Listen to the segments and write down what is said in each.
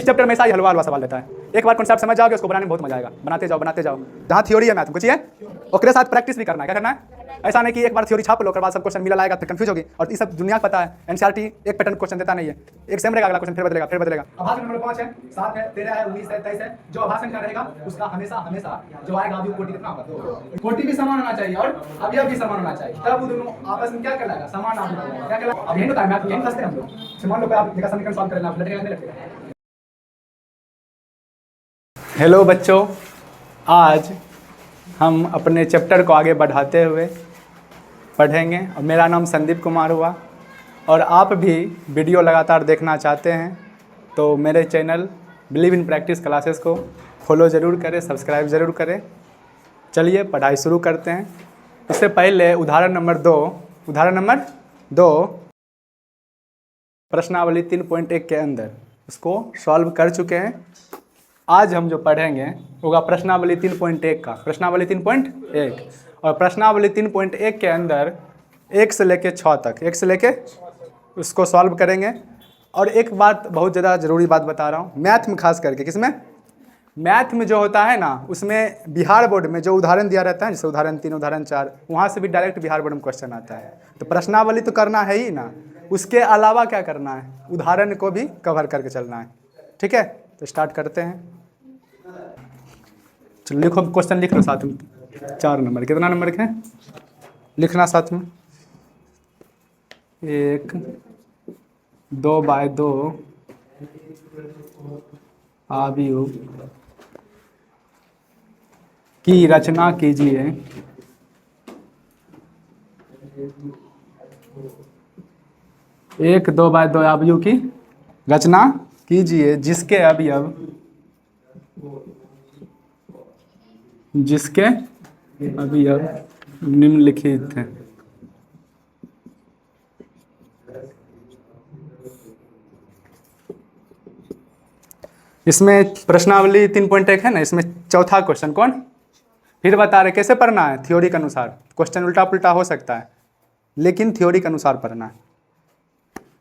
इस चैप्टर में ऐसा ही हलवा सवाल रहता है। एक बार कॉन्सेप्ट समझ जाओगे उसको बनाने में बहुत मजा आएगा। बनाते जाओ। जहाँ थ्योरी है मैथ कुछ है उसके साथ प्रैक्टिस भी करना है। क्या करना है? ऐसा नहीं कि एक बार थ्योरी छाप लो, उसके बाद सब क्वेश्चन मिला लाएगा, फिर कंफ्यूज होगी। और ये सब दुनिया को पता है, एनसीईआरटी एक पैटर्न क्वेश्चन देता नहीं है, एक सेम रहेगा, अगला क्वेश्चन फिर बदलेगा। आभासन नंबर 5 है, 7 है, 13 है, 19 है, 23 है। जो आभासन का रहेगा उसका हमेशा जो आएगा अभी कोटि कितना होगा? कोटि भी समान होना चाहिए और अवयव भी समान होना चाहिए, तब वो दोनों आपस में क्या कहलाएगा? समान अवयव। क्या कहलाएगा? अब यही होता है मैथ, यही फंसते हैं हम लोग। मान लो कि आप एक समीकरण सॉल्व करना, आप लटेगा नहीं लटेगा। हेलो बच्चों, आज हम अपने चैप्टर को आगे बढ़ाते हुए पढ़ेंगे और मेरा नाम संदीप कुमार हुआ। और आप भी वीडियो लगातार देखना चाहते हैं तो मेरे channel believe in practice classes को फॉलो ज़रूर करें, सब्सक्राइब ज़रूर करें। चलिए पढ़ाई शुरू करते हैं। इससे पहले उदाहरण नंबर दो प्रश्नावली 3.1 के अंदर इसको सॉल्व कर चुके हैं। आज हम जो पढ़ेंगे होगा प्रश्नावली 3.1 का, प्रश्नावली 3.1। और प्रश्नावली 3.1 के अंदर 1 से लेके 6 तक उसको सॉल्व करेंगे। और एक बात बहुत ज़्यादा ज़रूरी बात बता रहा हूँ, मैथ में खास करके, किसमें? मैथ में जो होता है ना, उसमें बिहार बोर्ड में जो उदाहरण दिया रहता है, जैसे उदाहरण 3, उदाहरण 4, वहाँ से भी डायरेक्ट बिहार बोर्ड में क्वेश्चन आता है। तो प्रश्नावली तो करना है ही ना, उसके अलावा क्या करना है? उदाहरण को भी कवर करके चलना है। ठीक है, तो स्टार्ट करते हैं। चलो लिखो, क्वेश्चन लिख लो साथ में। 4 नंबर, कितना नंबर के लिखना साथ में? 1 2x2 आव्यूह की रचना कीजिए। एक 2x2 आव्यूह की रचना कीजिए जिसके अवयव निम्नलिखित हैं। इसमें प्रश्नावली 3.1 है ना, इसमें चौथा क्वेश्चन कौन? फिर बता रहे कैसे पढ़ना है? थ्योरी के अनुसार। क्वेश्चन उल्टा पुल्टा हो सकता है लेकिन थ्योरी के अनुसार पढ़ना है।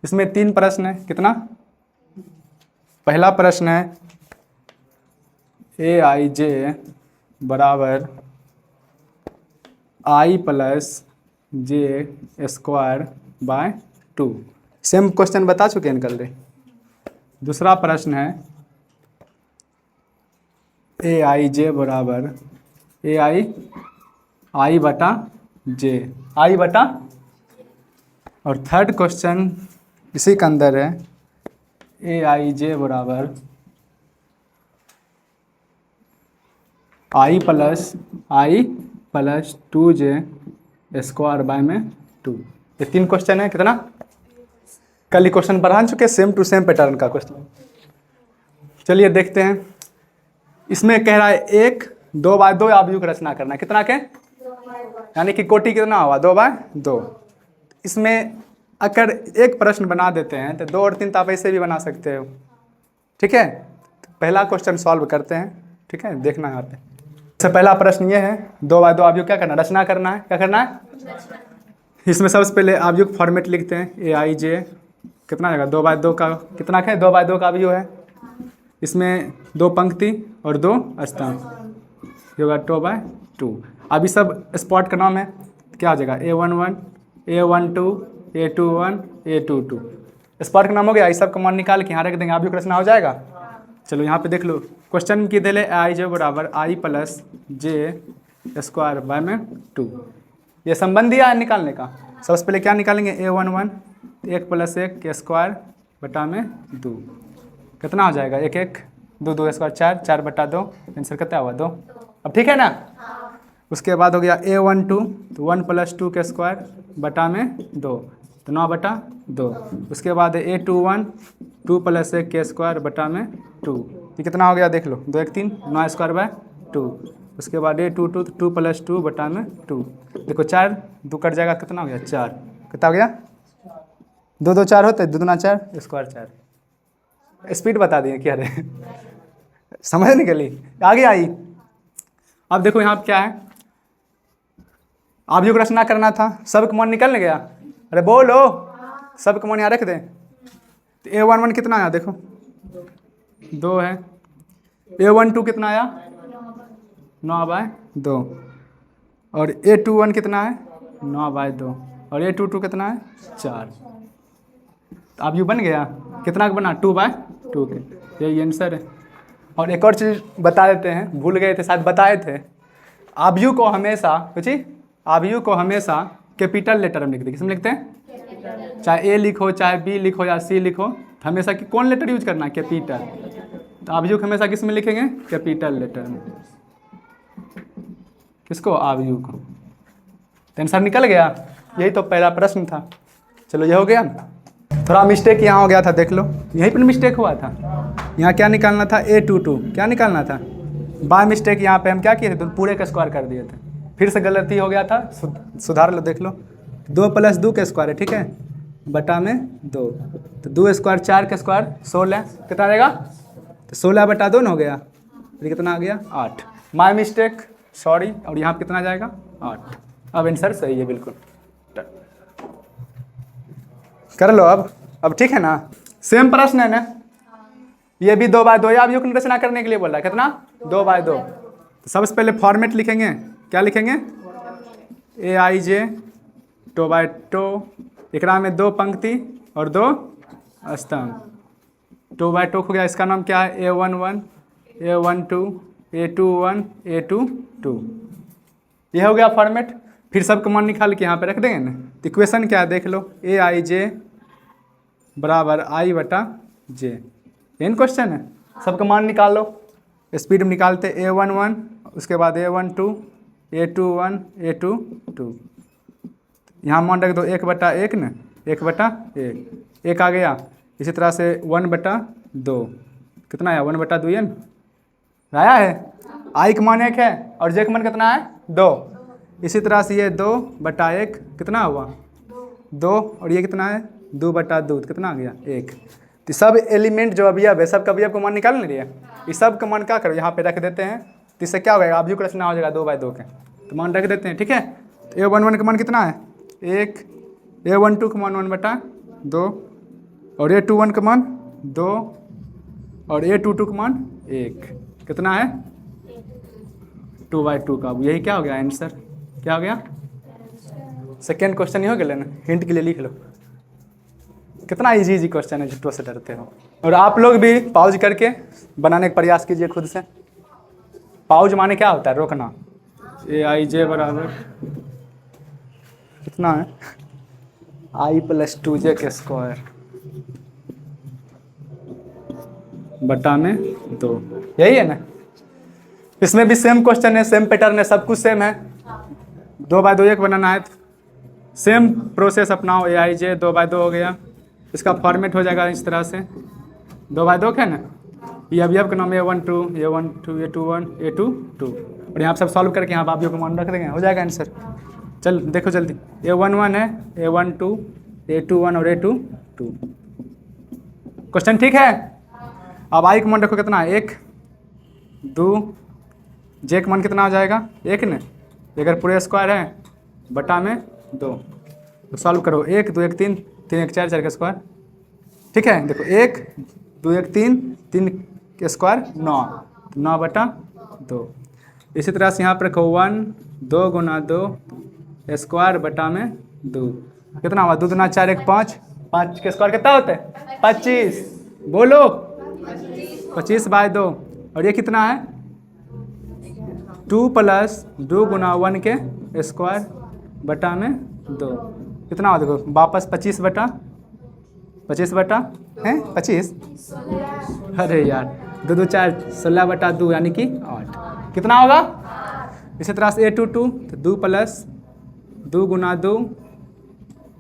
इसमें 3 प्रश्न है। कितना? पहला प्रश्न है aij बराबर i + j²/2। सेम क्वेश्चन बता चुके हैं कल रे। दूसरा प्रश्न है aij बराबर i/j। और थर्ड क्वेश्चन इसी के अंदर है aij बराबर i + 2j² ये 3 क्वेश्चन है। कितना? कल ही क्वेश्चन पढ़ा चुके, सेम टू सेम पैटर्न का क्वेश्चन। चलिए देखते हैं। इसमें कह रहा है 1 2x2 आव्यूह की रचना करना है। कितना के? यानी कि कोटि कितना हुआ? 2x2। इसमें अगर एक प्रश्न बना देते हैं तो 2 और 3 तो आप ऐसे भी बना सकते हो। ठीक है, तो पहला क्वेश्चन सॉल्व करते हैं। ठीक है, देखना यहाँ पे। सबसे पहला प्रश्न ये है 2x2 आव्यूह क्या करना? रचना करना है। क्या करना है? इसमें सबसे पहले आव्यूह फॉर्मेट लिखते हैं। aij कितना आएगा? 2x2 का कितना है? 2x2 का आव्यूह है। इसमें 2 पंक्ति और 2 स्तंभ, ये होगा 2x2। अभी सब स्पॉट का नाम है, क्या आ जाएगा? a11 a12 a21 a22 spot का नाम हो गया। इस सब का मान निकाल के यहाँ रख देंगे, आव्यूह रचना हो जाएगा। चलो यहाँ पे देख लो, क्वेश्चन की दिले aij बराबर i + j²/2। ये संबंध दिया है निकालने का। सबसे पहले क्या निकालेंगे? a11 1 + 1 के स्क्वायर/2 कितना हो जाएगा? 1 1 2 2 स्क्वायर 4 4/2। आंसर कितना हुआ? 2। अब ठीक है ना? उसके बाद हो गया a12 तो 1 + 2 के स्क्वायर/2 तो 9/2। उसके बाद a21 2 + 1 के स्क्वायर/2 ये कितना हो गया? देख लो, 2 1 3 9²/2। उसके बाद a22 2 + 2/2 देखो 4 2 कट जाएगा, कितना हो गया? 4। कितना हो गया? 2 2 4 होता है, 2 दूना 4 स्क्वायर 4। स्पीड बता दिए क्या रहे समझ निकली? आगे आई। अब देखो यहाँ क्या है, आव्यूह रचना करना था। सब कमान निकल गया? अरे बोलो, सब कमान यहाँ रख दें। तो a11 कितना आया? देखो 2 है। A12 कितना आया 9/2 और A21 कितना है 9/2 और A22 कितना है 4। तो अब यू बन गया कितना का बना 2/2 के, यही आंसर है। और एक और चीज़ बता देते हैं, भूल गए थे शायद बताए थे, आबयू को हमेशा कुछ आबयू को हमेशा कैपिटल लेटर में लिखते हैं। किसमें लिखते हैं? चाहे ए लिखो चाहे बी लिखो या सी लिखो, तो हमेशा कि कौन लेटर यूज करना है? कैपिटल। तो आबयू को हमेशा किस में लिखेंगे? कैपिटल लेटर में। किसको? आबयू को। आंसर निकल गया, यही तो पहला प्रश्न था। चलो ये हो गया। थोड़ा मिस्टेक यहाँ हो गया था, देख लो, यहीं पर मिस्टेक हुआ था। यहाँ क्या निकालना था? A22 क्या निकालना था? बाय मिस्टेक यहाँ पे हम क्या किए थे? तो पूरे का स्क्वायर कर दिए थे, फिर से गलती हो गया था, सुधार लो, देख लो। 2 + 2 का स्क्वायर है, ठीक है, बटा में 2, तो 2 स्क्वायर 4 का स्क्वायर 16 कितना रहेगा? तो 16/2 हो गया, फिर कितना आ गया? 8। My mistake, sorry. और यहाँ पे कितना जाएगा? 8। अब आंसर सही है बिल्कुल। कर लो अब ठीक है ना? सेम प्रश्न है ना, ये भी 2/2 या अवयव की रचना करने के लिए बोल रहा है। कितना? 2/2। तो सबसे पहले फॉर्मेट लिखेंगे, क्या लिखेंगे? AIJ 2/2, एकरा में 2 पंक्ति और 2 स्तंभ। 2/2 हो गया, इसका नाम क्या है? A11 A12 A21 A22। ये हो गया फॉर्मेट। फिर सब कमान निकाल के यहाँ पे रख देंगे ना। तो इक्वेशन क्या है देख लो, AIJ बराबर I/J, यही क्वेश्चन है। सबका मान निकाल लो, स्पीड में निकालते। A11 उसके बाद A12 A21 A22, यहाँ मान रख दो 1/1 न, 1/1 1 आ गया। इसी तरह से 1/2 कितना आया? 1/2 है ना, आया है। I का मान 1 है और J का मान कितना है? 2। इसी तरह से ये 2/1 कितना हुआ? 2 और ये कितना है? 2/2 कितना आ गया? 1। तो सब एलिमेंट जो अवयव है, सब का अवयव का मान निकाल नहीं रही है, इस सब का मान क्या करो यहाँ पे रख देते हैं। तो इससे क्या होगा? अवयव का रचना हो जाएगा 2/2 के, तो मान रख देते हैं, ठीक है। तो A11 का मान कितना है? 1। A12 का मान 1/2 और A21 का मान 2 और A22 का मान 1 कितना है? 2/2 का। यही क्या हो गया आंसर? क्या हो गया? सेकेंड क्वेश्चन ही हो गया ना, हिंट के लिए लिख लो। कितना इजी क्वेश्चन है, झुट्टों से डरते हो। और आप लोग भी पॉज करके बनाने का प्रयास कीजिए खुद से। पॉज माने क्या होता है? रोकना। AIJ बराबर कितना है? I + 2J के स्क्वायर बटा में 2, यही है ना। इसमें भी सेम क्वेश्चन है, सेम पैटर्न है, सब कुछ सेम है। 2/2 एक बनाना है, सेम प्रोसेस अपनाओ। AIJ 2/2 हो गया, इसका फॉर्मेट हो जाएगा इस तरह से। 2/2 है ना, ये अवयव का नाम A12 A12 A21 A22 और यहाँ सब सॉल्व करके यहाँ अवयव का मान रख देंगे, हो जाएगा आंसर। चल देखो जल्दी, A11 है A12 A21 और A22 क्वेश्चन, ठीक है। अब I का मान रखो कितना है? 1 2। J का मान कितना हो जाएगा? 1 न, अगर पूरे स्क्वायर है बटा में 2, तो सॉल्व करो। 1 2 1 3 3 1 4 4 का स्क्वायर, ठीक है। देखो 1 2 1 3 3 के स्क्वायर 9 9/2। इसी तरह से यहाँ पर रखो 1 2 × 2 स्क्वायर बटा में 2 कितना हुआ? 2 2 4 1 5 5 के स्क्वायर कितना होता है? 25। बोलो 25/2। और ये कितना है? 2 + 2 × 1 के स्क्वायर बटा में 2 कितना हो? देखो वापस 25 बटा हैं 25। अरे यार 2 2 4 16/2 यानी कि 8 कितना होगा? इसी तरह से A22 तो 2 + 2 × 2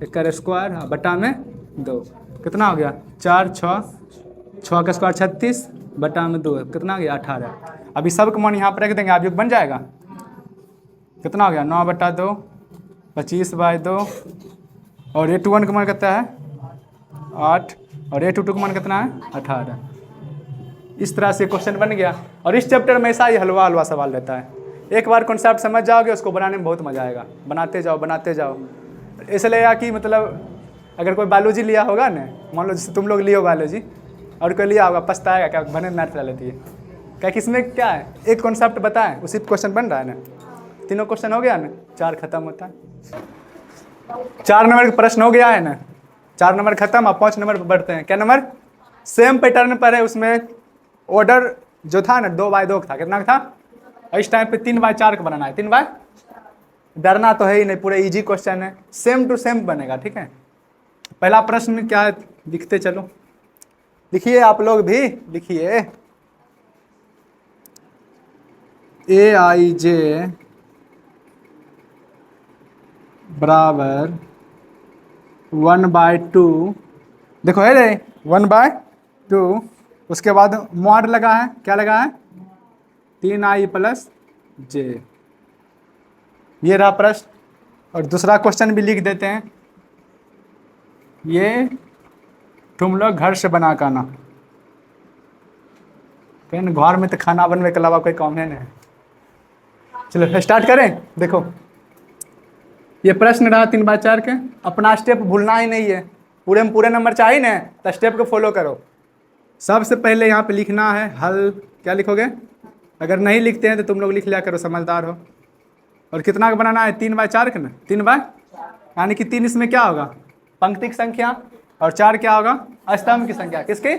एक स्क्वायर बटा में 2 कितना हो गया? 4 6 का स्क्वायर 36 बटा में 2 कितना हो गया? 18। अभी सब का मान यहाँ पर रख देंगे, आप बन जाएगा। कितना हो गया? 9/2 25/2 और A21 का मान कितना है? 8 और A22 का मान कितना है? 18। इस तरह से क्वेश्चन बन गया। और इस चैप्टर में ऐसा ही हलवा सवाल रहता है। एक बार कॉन्सेप्ट समझ जाओगे, उसको बनाने में बहुत मज़ा आएगा। बनाते जाओ। इसलिए या कि मतलब अगर कोई बायोलॉजी लिया होगा ना, मान लो जैसे तुम लोग लियो बायोलॉजी, और कोई लिया होगा पछताएगा क्या बने मैथ ले लेती है क्या। किसमें क्या है एक कॉन्सेप्ट बताएं उसी क्वेश्चन बन रहा है ना। तीनों क्वेश्चन हो गया ना, 4 खत्म होता है। 4 नंबर का प्रश्न हो गया है ना, 4 नंबर खत्म। अब 5 नंबर पर बढ़ते हैं। क्या नंबर सेम पैटर्न पर है, उसमें ऑर्डर जो था ना 2x2 था। कितना था इस टाइम पे 3x4 का बनाना है। 3x डरना तो है ही नहीं, पूरे इजी क्वेश्चन है, सेम टू सेम बनेगा। ठीक है पहला प्रश्न क्या है लिखते चलो, लिखिए आप लोग भी लिखिए। AIJ बराबर 1/2। देखो है रे 1/2। उसके बाद मॉड लगा है, क्या लगा है 3i + j। ये रहा प्रश्न। और दूसरा क्वेश्चन भी लिख देते हैं, ये तुम लोग घर से बना कर आना। कहीं घर में तो खाना बनने के अलावा कोई काम है नहीं। चलो स्टार्ट करें। देखो ये प्रश्न रहा 3x4 के। अपना स्टेप भूलना ही नहीं है, पूरे में पूरे नंबर चाहिए ना, तो स्टेप को फॉलो करो। सबसे पहले यहाँ पे लिखना है हल। क्या लिखोगे, अगर नहीं लिखते हैं तो तुम लोग लिख लिया करो, समझदार हो। और कितना का बनाना है 3x4 का ना, 3x यानी कि 3 इसमें क्या होगा पंक्ति की संख्या, और 4 क्या होगा स्तंभ की संख्या। किसकी,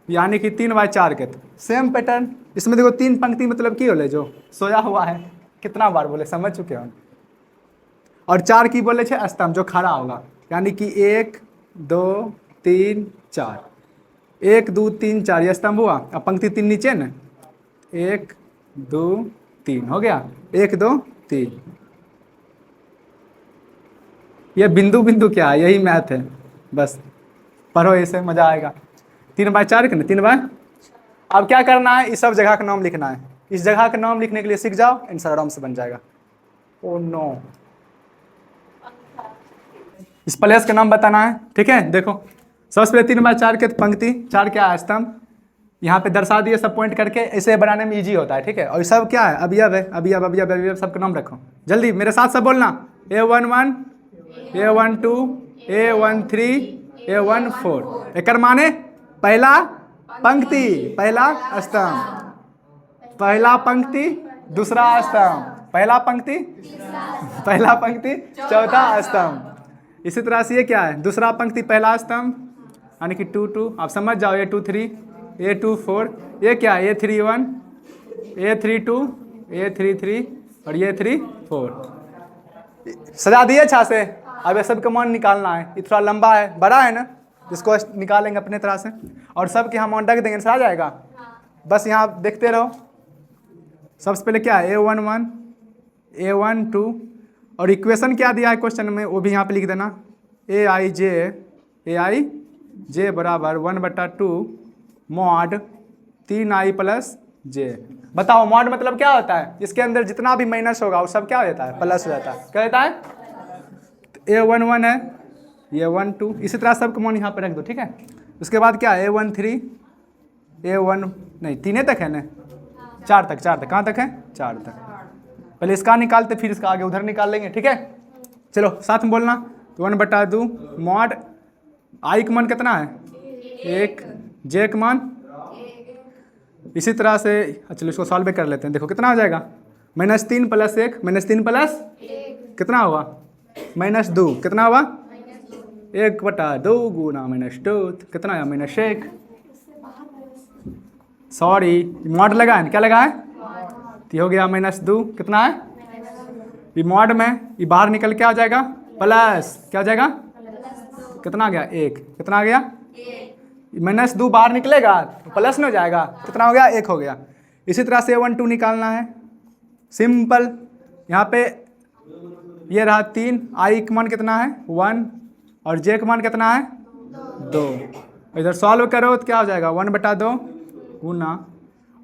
यानी कि 3x4 के। सेम पैटर्न इसमें देखो 3 पंक्ति मतलब की बोले जो सोया हुआ है, कितना बार बोले समझ चुके हो। और 4 की बोले छे स्तंभ जो खड़ा होगा, यानी कि 1 2 3 4। 1 2 3 4 ये स्तंभ हुआ। अब पंक्ति 3 नीचे ना, 1 2 3 हो गया, 1 2 3। ये बिंदु बिंदु क्या है, यही मैथ है, बस पढ़ो इसे मजा आएगा। 3x4 के ना 3x। अब क्या करना है, इस सब जगह का नाम लिखना है। इस जगह का नाम लिखने के लिए सीख जाओ, आंसर आराम से बन जाएगा। ओ नो, इस प्लेस का नाम बताना है। ठीक है देखो सबसे पहले 3x4 के पंक्ति, 4 क्या है स्तंभ, यहाँ पे दर्शा दिए सब पॉइंट करके। ऐसे बनाने में इजी होता है। ठीक है और सब क्या है अवयव है, अवयव सबका नाम रखो। जल्दी मेरे साथ सब बोलना, A11 A12 A13 A14। एक माने पहला पंक्ति पहला स्तंभ, पहला पंक्ति दूसरा स्तंभ, पहला पंक्ति पहला पंक्ति चौथा स्तंभ। इसी तरह से ये क्या है दूसरा पंक्ति पहला स्तंभ, यानी कि 2 2। आप समझ जाओ A23 A24। ये क्या है A31 A32 A33 और A34। सजा दिए छा से। अब ये सब का मान निकालना है। ये थोड़ा लंबा है, बड़ा है ना, इसको निकालेंगे अपने तरह से। और सब के यहाँ मान रख देंगे, आ जाएगा। बस यहाँ देखते रहो। सबसे पहले क्या है A11 A12। और इक्वेशन क्या दिया है क्वेश्चन में वो भी यहाँ पे लिख देना। AIJ बराबर 1/2 मॉड 3i + j। बताओ मॉड मतलब क्या होता है, इसके अंदर जितना भी माइनस होगा वो सब क्या हो जाता है प्लस हो जाता है। क्या होता है A11 है, A12। इसी तरह सबको मान यहाँ पे रख दो। ठीक है उसके बाद क्या है A13 A1 नहीं 3 तक है ना, 4 तक कहाँ तक है 4 तक। पहले इसका निकालते फिर इसका आगे उधर निकाल लेंगे। ठीक है चलो साथ में बोलना। तो 1/2 मॉड आई का मान कितना है 1, जे का मान। इसी तरह से चलो इसको सॉल्व कर लेते हैं। देखो कितना हो जाएगा -3 + 1 -3 + कितना हुआ -2। कितना हुआ 1/2 गुना -2 कितना आया -1। सॉरी मॉड लगा है, क्या लगा है तो हो गया -2। कितना है ये मॉड में, ये बाहर निकल के आ जाएगा प्लस, क्या हो जाएगा कितना आ गया 1। कितना आ गया -2 बाहर निकलेगा तो प्लस में हो जाएगा। कितना हो गया 1 हो गया। इसी तरह से A12 निकालना है, सिंपल। यहाँ पे ये रहा 3, आई का मान कितना है 1 और जे का मान कितना है 2। इधर सॉल्व करो तो क्या हो जाएगा 1/2 गुना।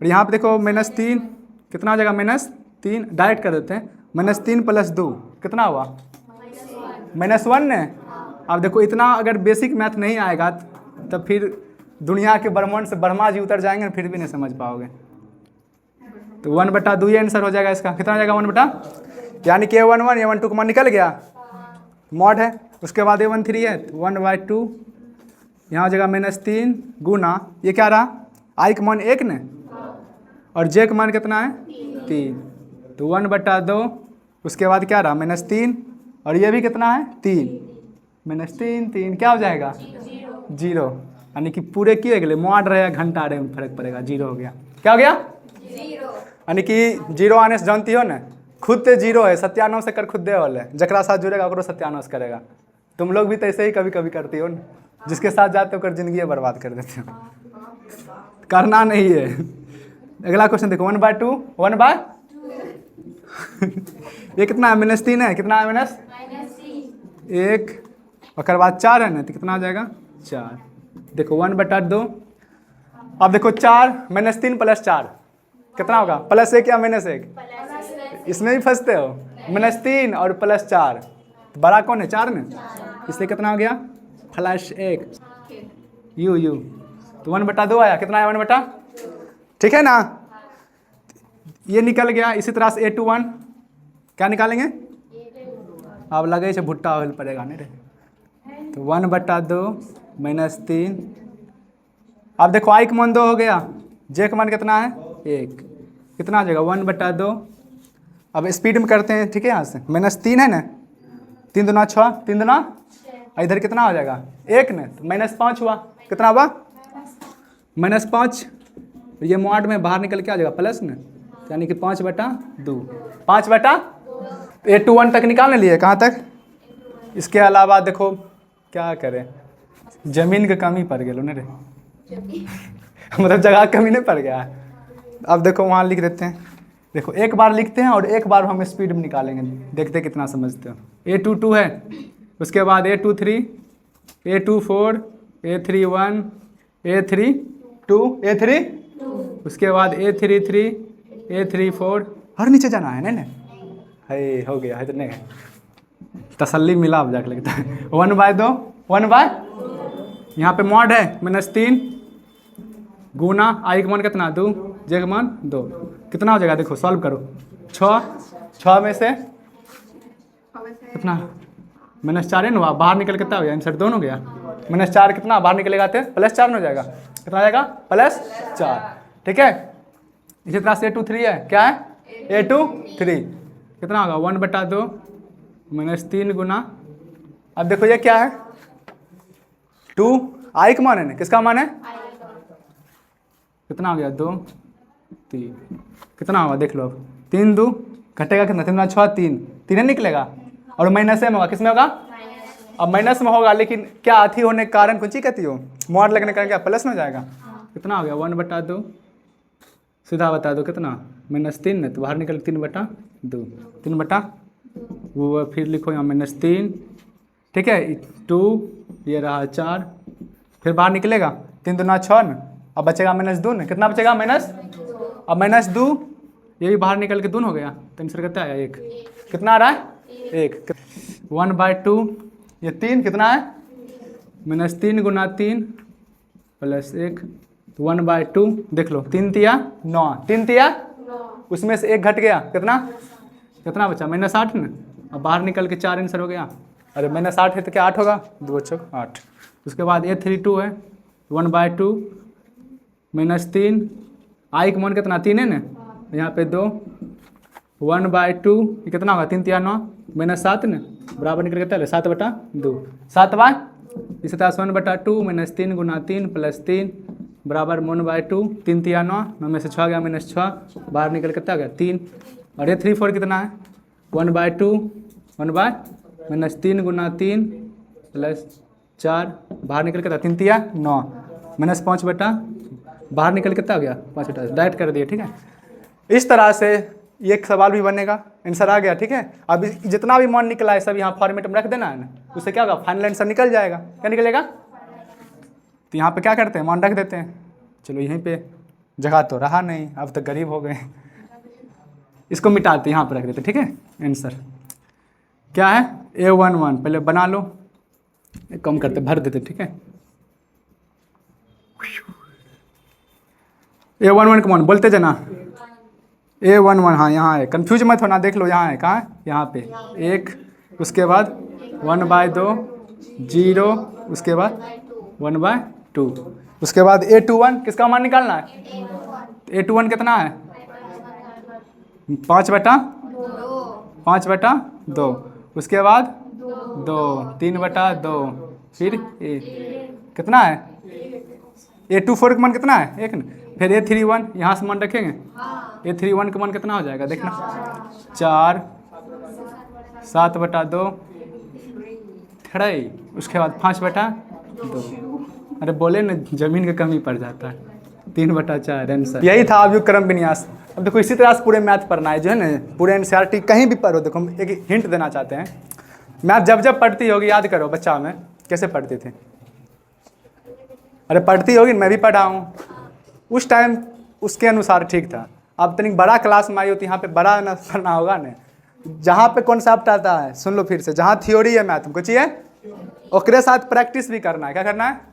और यहाँ पे देखो -3 कितना हो जाएगा -3। डायरेक्ट कर देते हैं -3 + 2 कितना हुआ -1 ने। अब देखो इतना अगर बेसिक मैथ नहीं आएगा तब फिर दुनिया के ब्रह्मांड से ब्रह्मा जी उतर जाएंगे फिर भी नहीं समझ पाओगे। तो 1/2 ही आंसर हो जाएगा इसका। कितना हो जाएगा 1/, यानी कि A11 A12 का मान निकल गया, मॉड है। उसके बाद A13 है 1/2 यहाँ हो जाएगा -3 गुना, ये क्या रहा, आई का मान 1 न, और जे का मान कितना है 3, तो 1/2, उसके बाद क्या रहा -3, और ये भी कितना है 3, -3 3 क्या हो जाएगा 0, यानी कि पूरे की हो गए, मॉड रहे घंटा रहे में फर्क पड़ेगा, 0 हो गया, क्या हो गया 0, यानी कि 0 आने से जानती हो ना, खुद से 0 है, सत्यानाश कर खुद दे वाले, जकरा साथ जुड़ेगा ओकरो सत्यानाश करेगा। तुम लोग भी तो ऐसे ही कभी कभी करती हो ना, जिसके साथ जाते हो कर जिंदगी बर्बाद कर देते हो, करना नहीं है। अगला क्वेश्चन देखो, 1/2 1/, ये कितना है -3 है, कितना है -1, और बाद 4 है ना, तो कितना आ जाएगा 4। देखो 1/2, अब देखो 4 -3 + 4 कितना होगा, +1 या -1, इसमें भी फंसते हो, -3 और +4, तो बड़ा कौन है 4 ने, इसलिए कितना हो गया +1 यू, तो 1/2 आया, कितना है 1/, ठीक है ना, ये निकल गया। इसी तरह से A21 क्या निकालेंगे, अब लगे से भुट्टा होल पड़ेगा नहीं रे, तो 1/2 -3, अब देखो आई का मान 2 हो गया, जे का मान कितना है 1, कितना आ जाएगा 1/2, अब स्पीड में करते हैं, ठीक है, यहाँ से -3 है ना, 3 दूना 6, 3 दूना, इधर कितना हो जाएगा 1 न, तो -5 हुआ, कितना हुआ -5, ये मॉड में बाहर निकल के आ जाएगा प्लस न, यानी कि 5/2, 5/, A21 तक निकालने लिए, कहाँ तक, इसके अलावा देखो क्या करें, जमीन की कमी पड़ गई ना रे, मतलब जगह कमी नहीं पड़ गया। अब देखो वहाँ लिख देते हैं, देखो एक बार लिखते हैं और एक बार हम स्पीड में निकालेंगे, देखते कितना समझते हो। A22 है, उसके बाद A23, A24, A31, A32, A3, उसके बाद A33, A34, हर नीचे जाना है ना, है हो गया है, तो नहीं तसल्ली मिला, अब जाके लगता है 1/2, 1/, यहाँ पे मॉड है -3 गुना आई का मान कितना 2, जे का मान 2, कितना हो जाएगा, देखो सॉल्व करो, 6 में से कितना -4 है ना, बाहर निकल कितना हो गया, आंसर 2 हो गया, -4 कितना बाहर निकलेगा थे +4 हो जाएगा, कितना आ जाएगा +4, ठीक है। इसी तरह से A23 है, क्या है A23, कितना होगा 1/2 -3 गुना, अब देखो ये क्या है 2, आई का मान है ना, किसका मान है, कितना हो गया 2 3, कितना होगा देख लो, अब 3 2 घटेगा कितना, 3 6 3 निकलेगा, और माइनस में होगा, किस में होगा, अब माइनस में होगा, लेकिन क्या अथी होने के कारण कुछ ही कहती हो, मॉड लगने के कारण क्या प्लस में हो जाएगा, कितना हो गया 1/2, सीधा बता दो कितना -3 ने, तो बाहर निकल 3/2, 3/, वो फिर लिखो यहाँ -3, ठीक है 2, ये रहा 4, फिर बाहर निकलेगा 3 दूना 6 न, अब बचेगा -2 न, कितना बचेगा अब -2, ये भी बाहर निकल के 2 हो गया, तो आंसर कितना आया 1, कितना आ रहा है 1, 1/2, ये 3 कितना है -3 गुना 3 +1, तो 1/2 देख लो, 3 तिया 9, 3 तिया, उसमें से 1 घट गया, कितना बचा -8 न, अब बाहर निकल के 4 आंसर हो गया, अरे -8 है तो क्या 8 होगा, 2 चौक 8, उसके बाद A32 है 1/2 -3, आई का मान कितना 3 है ना, यहाँ पे 2, 1/2, ये कितना होगा 3 तिया 9, -7 न, बराबर निकल के 7/2, 7 इसी तरह से 1/2 -3 गुना 3 +3 बराबर 1/2, 3 तिया 9, 9 में से 6 गया -6, बाहर निकल कितना गया 3, और A34 कितना है 1/2 -3 गुना 3 +4, बाहर निकल के 3 तिया 9, -5 बाहर निकल कितना हो गया 5/, डायरेक्ट कर दिया, ठीक है। इस तरह से एक सवाल भी बनेगा, आंसर आ गया, ठीक है। अब जितना भी मान निकला है सब यहाँ फॉर्मेट में रख देना है ना, उससे क्या होगा फाइनल आंसर निकल जाएगा, क्या निकलेगा, तो यहाँ पे क्या करते हैं मान रख देते हैं, चलो यहीं पे जगह तो रहा नहीं, अब तो गरीब हो गए, इसको मिटाते यहाँ पे रख देते, ठीक है। आंसर क्या है A11, पहले बना लो, कम करते भर देते, ठीक है। A11 का मान बोलते जाना, A11 हाँ यहाँ है, कंफ्यूज मत होना, देख लो यहाँ है, कहाँ है यहाँ पे 1, उसके बाद 1/2 0, उसके बाद 1/2। उसके बाद A21 किसका मान निकालना है? A21 कितना है? 5/2। उसके बाद 2, 3/2, फिर कितना है? A24 का मान कितना है? 1 न। फिर A31 यहाँ से मान रखेंगे। A31 का मान कितना हो जाएगा देखना? 4, 7/2 3। उसके बाद 5/2। अरे बोले ना जमीन का कमी पड़ जाता है। 3/4 आंसर। यही था अवयव क्रम विन्यास। अब देखो इसी तरह से पूरे मैथ पढ़ना है जो है ना, पूरे NCERT कहीं भी पढ़ो। देखो हम एक हिंट देना चाहते हैं, मैथ जब जब पढ़ती होगी याद करो बच्चा में कैसे पढ़ते थे। अरे पढ़ती होगी, मैं भी पढ़ा हूँ उस टाइम, उसके अनुसार ठीक था। अब तनिक बड़ा क्लास में आई होती, यहाँ पे बड़ा न पढ़ना होगा ना। जहाँ पे कॉन्सेप्ट आता है सुन लो फिर से, जहाँ थ्योरी है मैथ हमको चाहिए ओकरे साथ प्रैक्टिस भी करना है। क्या करना है?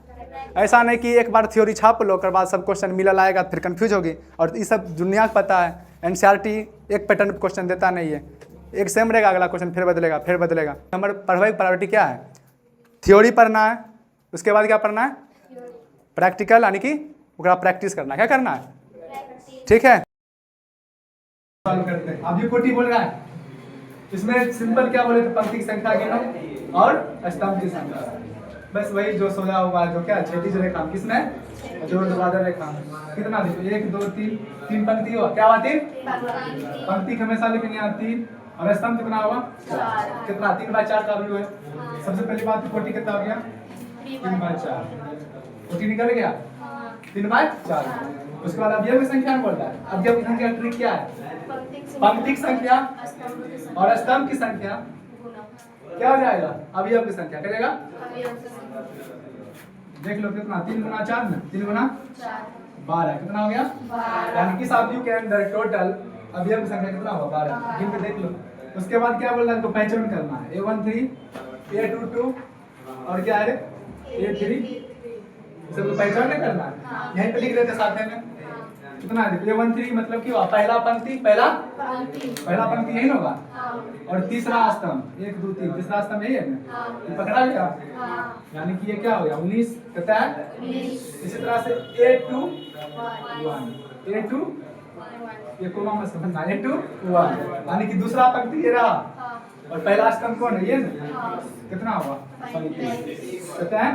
ऐसा नहीं कि एक बार थ्योरी छाप लो और बाद सब क्वेश्चन मिलल आएगा फिर कंफ्यूज होगी। और ये सब दुनिया को पता है, NCERT एक पैटर्न पे क्वेश्चन देता नहीं है, एक सेम रहेगा, अगला क्वेश्चन फिर बदलेगा। हमारे पढ़ाई की प्रायोरिटी क्या है? थ्योरी पढ़ना है, उसके बाद क्या पढ़ना है? प्रैक्टिकल, यानी कि ओकरा प्रैक्टिस करना है। क्या करना है? ठीक है, सॉल्व करते हैं। अब ये कोटी बोल रहा है, इसमें सिंपल क्या बोले थे? पंक्ति की संख्या गिनो और स्तंभ की संख्या। बस वही जो सोया हुआ जो क्या क्षैतिज रेखा किसमें, जो ऊर्ध्वाधर रेखा कितना देखो 1 2 3 पंक्ति हुआ। क्या हुआ? 3 पंक्ति हमेशा लिखनी है 3। और स्तंभ कितना हुआ? 4। कितना? 3/4 का अवयव है। सबसे पहली बात कोटि कितना हो गया? 3/4। कोटि निकल गया 3/4। उसके बाद अवयव की संख्या बोल रहा है। अवयव की संख्या ट्रिक क्या है? पंक्ति की संख्या और स्तंभ की संख्या क्या हो जाएगा? अवयव की संख्या करेगा। देख लो कितना 3 गुना 4 में 3 गुना 12 कितना हो गया? यानी कि इस अवयव के अंदर टोटल अवयव की संख्या कितना हुआ? 12। गिन के देख लो। उसके बाद क्या बोल रहा है? तो पहचान करना है। A13 A22 और क्या है? A3 सबको पहचान नहीं करना है, यहीं पे लिख देते साथ में। कितना है? A13 मतलब कि पहला पंक्ति पहला पंक्ति यही होगा। और तीसरा स्तंभ 1 2 3 तीसरा स्तंभ यही है ना, ये पकड़ा गया। यानी कि ये क्या हो गया? 19 कितना है? इसी तरह से A2 ये कोमा में समझना A2 1 यानी कि दूसरा पंक्ति ये रहा और पहला स्तंभ कौन है? ये कितना हुआ? कितना है?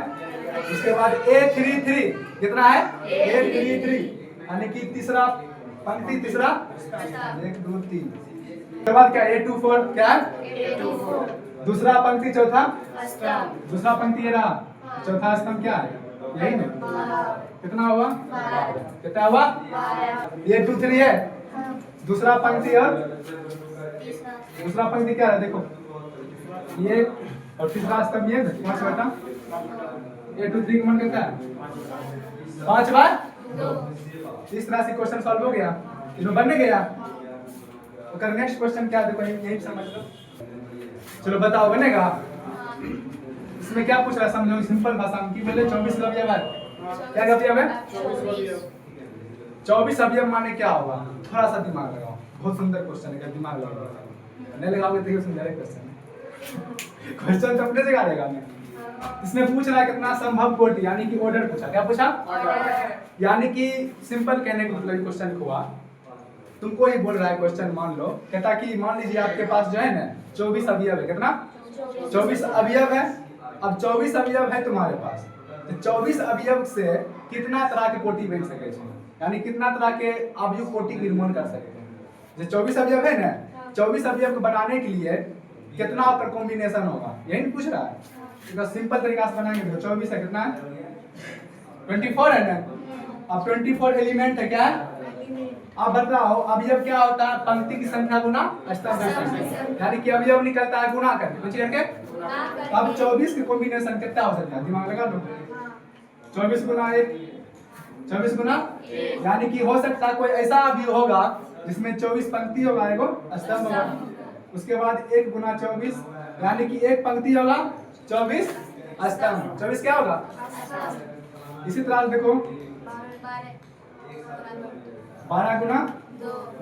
उसके बाद A33 कितना है? A33 यानी कि तीसरा पंक्ति तीसरा 1 2 3। उसके बाद क्या? A24 क्या है? दूसरा पंक्ति चौथा दूसरा पंक्ति ये रहा, चौथा स्तंभ क्या है? यही ना। कितना हुआ? कितना हुआ? A23 है दूसरा पंक्ति और दूसरा पंक्ति क्या है? देखो ये और तीसरा स्तंभ ये 5 बटा A23 का मान कितना है? 5/2। इस तरह से क्वेश्चन सॉल्व हो गया, इसमें बन गया। ओकर नेक्स्ट क्वेश्चन क्या? देखो यही समझ लो। चलो बताओ बनेगा। इसमें क्या पूछ रहा है समझो सिंपल भाषा में कि पहले 24 का अवयव है। क्या अवयव है? 24 अवयव माने क्या होगा? थोड़ा सा दिमाग लगाओ, बहुत सुंदर क्वेश्चन है। दिमाग लगाओ, नहीं लगाओगे तो सुंदर क्वेश्चन है। क्वेश्चन तो अपने जगह रहेगा। मैं इसमें पूछ रहा है कितना संभव कोटि, यानी कि ऑर्डर पूछा। क्या पूछा? यानी कि सिंपल कहने का मतलब क्वेश्चन हुआ, तुमको ही बोल रहा है क्वेश्चन। मान लो कहता कि मान लीजिए आपके पास जो है ना 24 अवयव है। कितना? 24 अवयव है। अब 24 अवयव है तुम्हारे पास, तो 24 अवयव से कितना तरह के कोटि बन सके, यानी कितना तरह के अवयव कोटि निर्माण कर सकते हैं। जो 24 अवयव है ना, 24 अवयव को बनाने के लिए कितना पर कॉम्बिनेशन होगा, यही पूछ रहा है। तो सिंपल तरीका से बनाएंगे तो 24 है कितना है? 24 है ना। अब 24 एलिमेंट है क्या है? अब बताओ अवयव क्या होता है? पंक्ति की संख्या गुना स्तंभ की संख्या, यानी कि अवयव निकलता है गुना करके कुछ करके। अब 24 के कॉम्बिनेशन कितना हो सकता है? दिमाग लगा लो। 24 गुना 1 24 गुना, यानी कि हो सकता है कोई ऐसा अवयव होगा जिसमें 24 पंक्ति होगा, एगो स्तंभ होगा। उसके बाद 1 गुना 24 यानी कि एक पंक्ति होगा 24 स्तंभ। 24 क्या होगा? इसी तरह देखो 12 गुना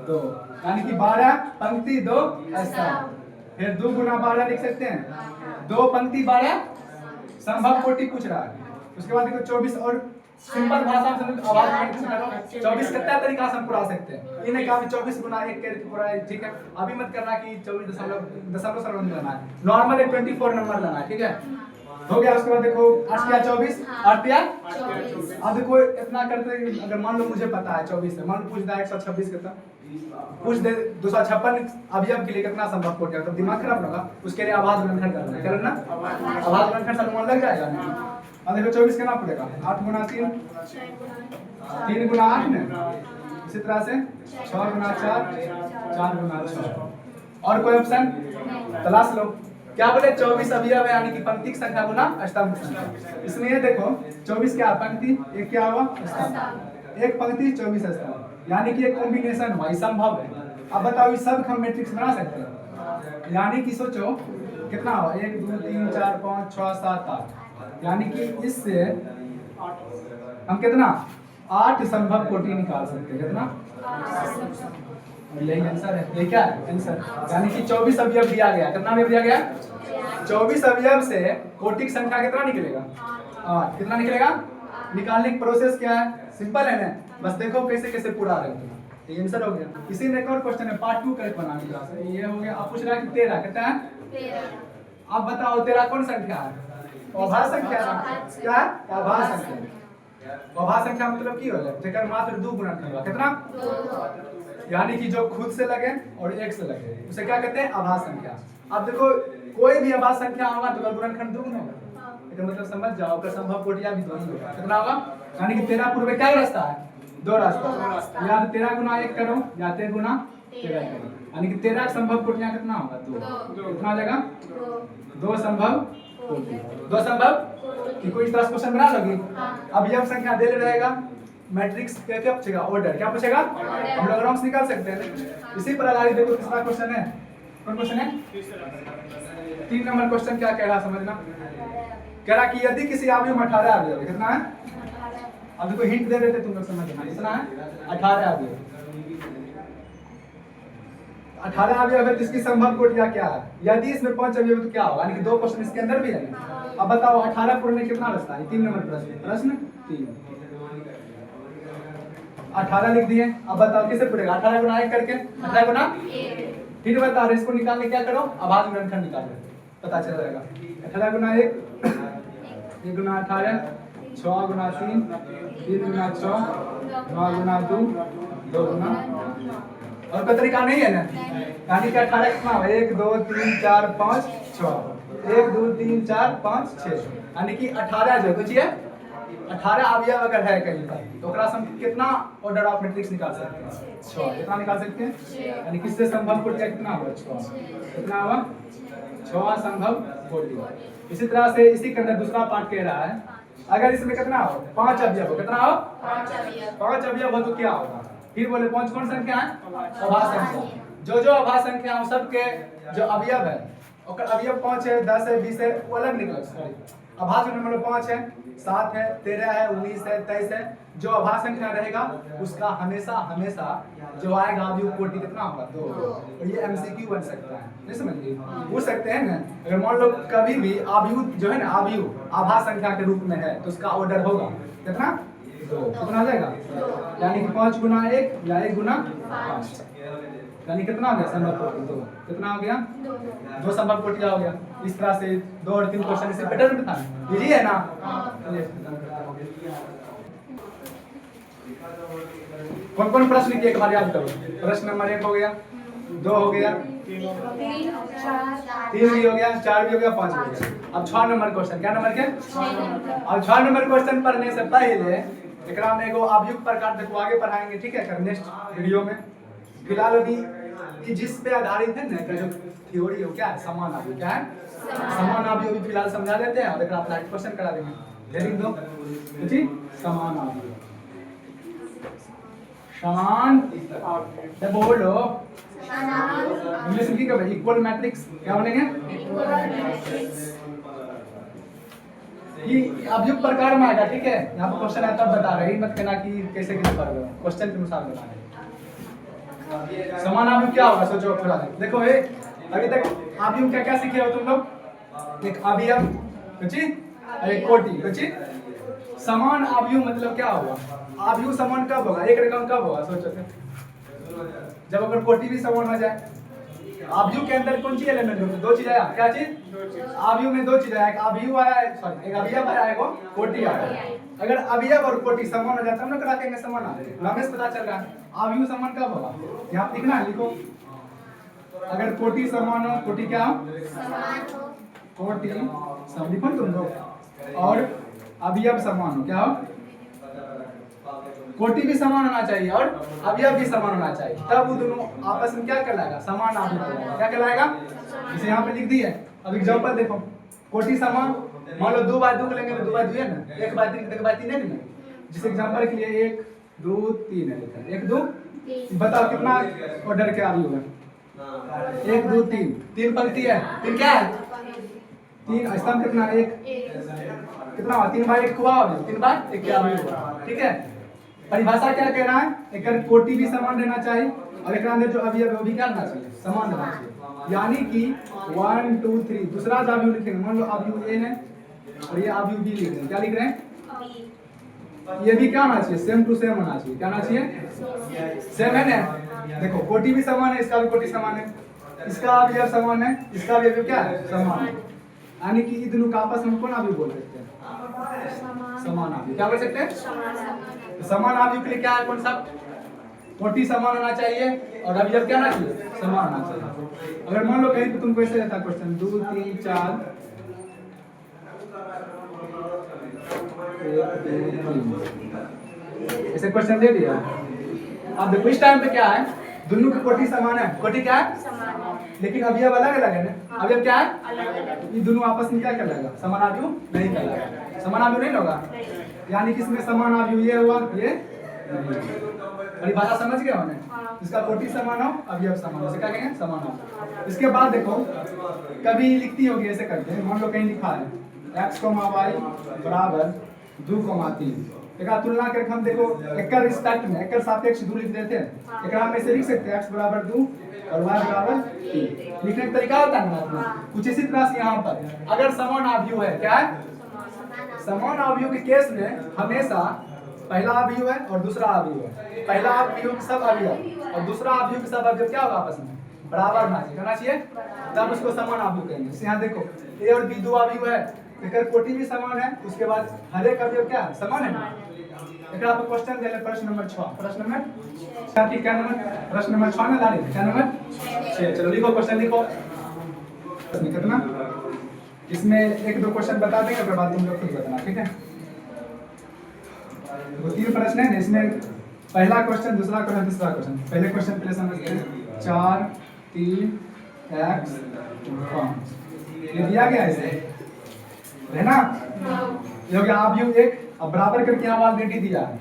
2 यानी कि 12 पंक्ति 2 स्तंभ। फिर 2 गुना 12 लिख सकते हैं, 2 पंक्ति 12 संभव कोटि पूछ रहा है। उसके बाद देखो 24 और सिंपल भाषा में आवाज में करो 24 कितना तरीका से हम पुरा सकते हैं। ये नहीं कहा 24 गुना 1 करके पुरा है, ठीक है। अभी मत करना कि 24 दशमलव लेना है, नॉर्मल 24 नंबर लेना है, ठीक है। हो गया। उसके बाद देखो 8 क्या 24 8 क्या 24। अब देखो इतना करते अगर मान लो मुझे पता है 24 है, मान लो पूछ दे 126 कितना पूछ दे 256 अवयव के लिए कितना संभव कोटि है, तो दिमाग खराब होगा। उसके लिए आवाज ग्रंथन करना है, करना आवाज ग्रंथन से अनुमान लग जाएगा ना। अब देखो 24 कितना पड़ेगा 8 गुना 3 3 गुना 8 ने, इसी तरह से 6 गुना 4 4 गुना 6। और कोई ऑप्शन तलाश लो। क्या बोले 24 अवयव है, यानी कि पंक्ति की संख्या गुना अष्टक की संख्या। इसमें ये देखो 24 क्या पंक्ति, एक क्या हुआ अष्टक, एक पंक्ति 24 अष्टक, यानी कि एक कॉम्बिनेशन हुआ, संभव है। अब बताओ इस सब हम मैट्रिक्स बना सकते हैं, यानी कि सोचो कितना हुआ 1 2 3 4 5 6 7 8, यानी कि इससे हम कितना 8 संभव कोटि निकाल सकते हैं। कितना, यही आंसर है। ये क्या है आंसर, यानी कि 24 अवयव दिया गया, कितना अवयव दिया गया 24 अवयव से कोटि की संख्या कितना निकलेगा 8। कितना निकलेगा, निकालने की प्रोसेस क्या है, सिंपल है ना, बस देखो कैसे कैसे पूरा रहे हो। ये आंसर हो गया। इसी में एक और क्वेश्चन है पार्ट 2 करेक्ट बनाने क्लास है, ये हो गया। अब पूछ रहा है कि 13 कितना है 13। अब बताओ 13 कौन संख्या है, अभाज्य संख्या है। क्या है, अभाज्य संख्या। अभाज्य संख्या मतलब की होला जेकर मात्र 2 गुणन करवा, कितना, यानी कि जो खुद से लगे और 1 से लगे उसे क्या कहते हैं अभाज्य संख्या। अब देखो कोई भी अभाज्य संख्या होगा तो गुणनखंड 2 होगा, इसका मतलब समझ जाओ का संभव कोटियां भी 2 ही होगा। कितना होगा, यानी कि 13 पूर्व क्या रास्ता है 2 रास्ता, या 13 गुना 1 करो या 13 गुना 13 करो, यानी कि 13 संभव कोटियां कितना होगा 2। कितना हो जाएगा 2 संभव कोटि, 2 संभव कि कोई इस तरह क्वेश्चन बना लोगी। अब यह संख्या दे रहेगा मैट्रिक्स क्या पूछेगा ऑर्डर, क्या पूछेगा हम लोग आराम से निकाल सकते हैं। इसी पर आधारित देखो तीसरा क्वेश्चन है, कौन क्वेश्चन है 3 नंबर क्वेश्चन। क्या कह रहा समझना, कह रहा कि यदि किसी अवयव में 18 अवयव, कितना है, अब देखो हिंट दे देते तुम लोग समझना, कितना है 18 अवयव। 18 अवयव है तो इसकी संभव कोटियां क्या है, यदि इसमें 5 अवयव तो क्या होगा, यानी कि 2 क्वेश्चन इसके अंदर भी है। अब बताओ 18 पूर्ण कितना रास्ता है, 3 नंबर प्रश्न 3 18 लिख दिए। अब बताओ किसे पूरेगा 18 गुना 1 करके 18 गुना 1। फिर बता रहे इसको निकालने क्या करो अभाज्य गुणनखंड निकालो, पता चल जाएगा 18 गुना 1 1 गुना 18 6 गुना 3 3 गुना 6 9 गुना 2 2 गुना, और कोई तरीका नहीं है ना, यानी कि 18 कितना है 1 2 3 4 5 6 1 2 3 4 5 6, यानी कि 18 जो कुछ है 18 अवयव अगर है कहीं पर तो ओकरा से हम कितना ऑर्डर ऑफ मैट्रिक्स निकाल सकते हैं 6। कितना निकाल सकते हैं, यानी किससे संभव कोटि कितना होगा 6। कितना होगा 6 संभव कोटि। इसी तरह से इसी के अंदर दूसरा पार्ट कह रहा है अगर इसमें कितना हो 5 अवयव हो, कितना हो 5 अवयव हो तो क्या होगा। फिर बोले 5 कौन संख्या है अभाज्य संख्या, जो अभाज्य संख्या है सबके जो अवयव है ओकर अवयव 5 है 10 है 20 है वो अलग निकल। सॉरी अभाज्य नंबर 5 है 7 है 13 है 19 है 23 है, जो अभाज्य संख्या रहेगा उसका हमेशा हमेशा जो आएगा अवयव कोटि कितना होगा 2। और ये एमसीक्यू बन सकता है, नहीं समझिए पूछ सकते हैं ना, अगर मान लो कभी भी अवयव जो है ना अवयव आभाज्य संख्या के रूप में है तो उसका ऑर्डर होगा कितना 2। कितना हो जाएगा, यानी कि 5 गुना 1 या 1 गुना 5, यानी कितना हो गया संभव कोटि 2। कितना हो गया 2 संभव कोटियां हो गया। इस तरह से 2 और 3 क्वेश्चन इससे बेटर में था, इजी है ना। कौन कौन प्रश्न किए एक बार याद करो। प्रश्न नंबर 1 हो गया, 2 हो गया, 3 भी हो गया, 4 भी हो गया, 5 भी हो गया। अब 6 नंबर क्वेश्चन, क्या नंबर के अब 6 नंबर क्वेश्चन पढ़ने से पहले एकरा में एगो अवयुक्त प्रकार देखो आगे पढ़ाएंगे, ठीक है नेक्स्ट वीडियो में। फिलहाल अभी कि जिस पे आधारित है ना जो थ्योरी हो क्या है समान अवयव, क्या है समान अवयव भी फिलहाल समझा देते हैं और एकरा प्रैक्टिस क्वेश्चन करा देंगे। लिख दो जी समान अवयव, समान जब बोलो इंग्लिश में क्या है इक्वल मैट्रिक्स, क्या बोलेंगे कि अवयुक्त प्रकार में आएगा, ठीक है। यहाँ पर क्वेश्चन है तब बता रहे मत कहना कि कैसे कैसे पढ़ रहे हो, क्वेश्चन के अनुसार बता रहे। समान अवयव क्या होगा सोचो थोड़ा देखो। अभी तक अवयव क्या क्या सीखे हो तुम लोग, एक अवयव कुछ एक कोटि कुछ समान आव्यूह मतलब क्या होगा? आव्यूह समान कब होगा? एक रकम कब होगा? सोचो से। जब अगर कोटि भी समान हो जाए। आव्यूह के अंदर कौन सी एलिमेंट होते हैं? दो चीज आया, क्या चीज? आव्यूह में दो चीज आया, एक आव्यूह आया, सॉरी एक अवयव आया, एक कोटि आया। अगर अवयव और कोटि समान हो जाता है, हम लोग करा देंगे समान आ जाए। रमेश पता चल रहा है आव्यूह समान कब होगा? यहाँ लिखना है, लिखो। अगर कोटि समान हो, कोटि क्या हो? कोटि सब लिखो तुम लोग। और अवयव समान हो, क्या हो? कोटि भी समान होना चाहिए और अवयव भी समान होना चाहिए, तब वो दोनों आपस में क्या कहलाएगा? समान आव्यूह कहलाएगा। क्या कहलाएगा? इसे यहाँ पे लिख दिए। अब एग्जांपल देखो, कोटि समान, मान लो 2 बाय 2 लेंगे तो 2 बाय 2 है ना, 1 बाय 3 1 बाय 3 है ना। जिस एग्जांपल के लिए 1 2 3 है, 1 2 बताओ कितना ऑर्डर के आव्यूह है? 1 2 3, 3 पंक्ति है, फिर क्या है? 3 स्तंभ कितना? 1 कितना हुआ? 3 बाय 1 हुआ, 3 बाय 1 क्या हुआ? ठीक है। परिभाषा क्या कह रहा है? एक कोटि भी समान रहना चाहिए और एक अंदर जो अवयव है वो भी क्या रहना चाहिए? समान रहना चाहिए। यानी कि 1 2 3 दूसरा आव्यूह लिखेंगे, मान लो आव्यूह ए है और ये आव्यूह बी लिख रहे हैं, क्या लिख रहे हैं? ये भी क्या होना चाहिए? सेम टू सेम होना चाहिए। क्या होना चाहिए? सेम है ना। देखो कोटि भी समान है, इसका भी कोटि समान है, इसका अवयव समान है, इसका अवयव क्या है? समान है। यानी कि ये दोनों का आपस में कौन आव्यूह बोल सकते हैं? समान आव्यूह। क्या बोल सकते हैं? समान आव्यूह के लिए क्या है कॉन्सेप्ट? कोटि समान होना चाहिए और अवयव क्या होना चाहिए? समान होना चाहिए। अगर मान लो कहीं पे तुमको ऐसे रहता क्वेश्चन 2 3 4 ऐसे क्वेश्चन दे दिया। अब देखो इस टाइम पे क्या है? दोनों की कोटि समान है, कोटि क्या है? समान है, लेकिन अवयव अलग अलग है ना। अवयव क्या है? अलग। ये दोनों आपस में क्या कहलाएगा? समान आव्यूह नहीं कहलाएगा। समान आव्यूह नहीं होगा। यानी कि इसमें समान आव्यूह ये हुआ, ये परिभाषा समझ गए होने? इसका कोटि समान हो, अवयव समान हो, क्या कहेंगे? समान हो। इसके बाद देखो कभी लिखती होगी ऐसे करके, मान लो कहीं लिखा है x, y बराबर 2, 3। एक तुलना करके हम देखो एक रिस्पेक्ट में एक सापेक्ष दूरी लिख देते हैं। एक हम ऐसे लिख सकते हैं x बराबर 2 और y बराबर 3। लिखने का तरीका होता है ना। कुछ इसी तरह से यहाँ पर अगर समान आव्यूह है, क्या है? समान आव्यूह के केस में हमेशा पहला आव्यूह है और दूसरा आव्यूह है। पहला आव्यूह के सब अवयव और दूसरा आव्यूह के सब अवयव क्या होगा? आपस में बराबर होना चाहिए, तब उसको समान आव्यूह कहेंगे। यहाँ देखो a और b 2 आव्यूह है, एक कोटि भी समान है, उसके बाद हर एक अवयव क्या है? समान है। एक आपको क्वेश्चन दे ले, प्रश्न नंबर 6, प्रश्न नंबर क्या नंबर? प्रश्न नंबर 6 ना लाली, क्या नंबर 6। चलो लिखो, क्वेश्चन लिखो। कितना? इसमें 1-2 क्वेश्चन बता देंगे, उसके बाद तुम लोग खुद बताना, ठीक है? वो 3 प्रश्न है, इसमें पहला क्वेश्चन, दूसरा क्वेश्चन, तीसरा क्वेश्चन। पहले क्वेश्चन पहले समझते हैं। 4 3 x 5 ये दिया गया है ना? ये हो गया आव्यूह 1। अब बराबर करके यहाँ ऑलरेडी दिया है।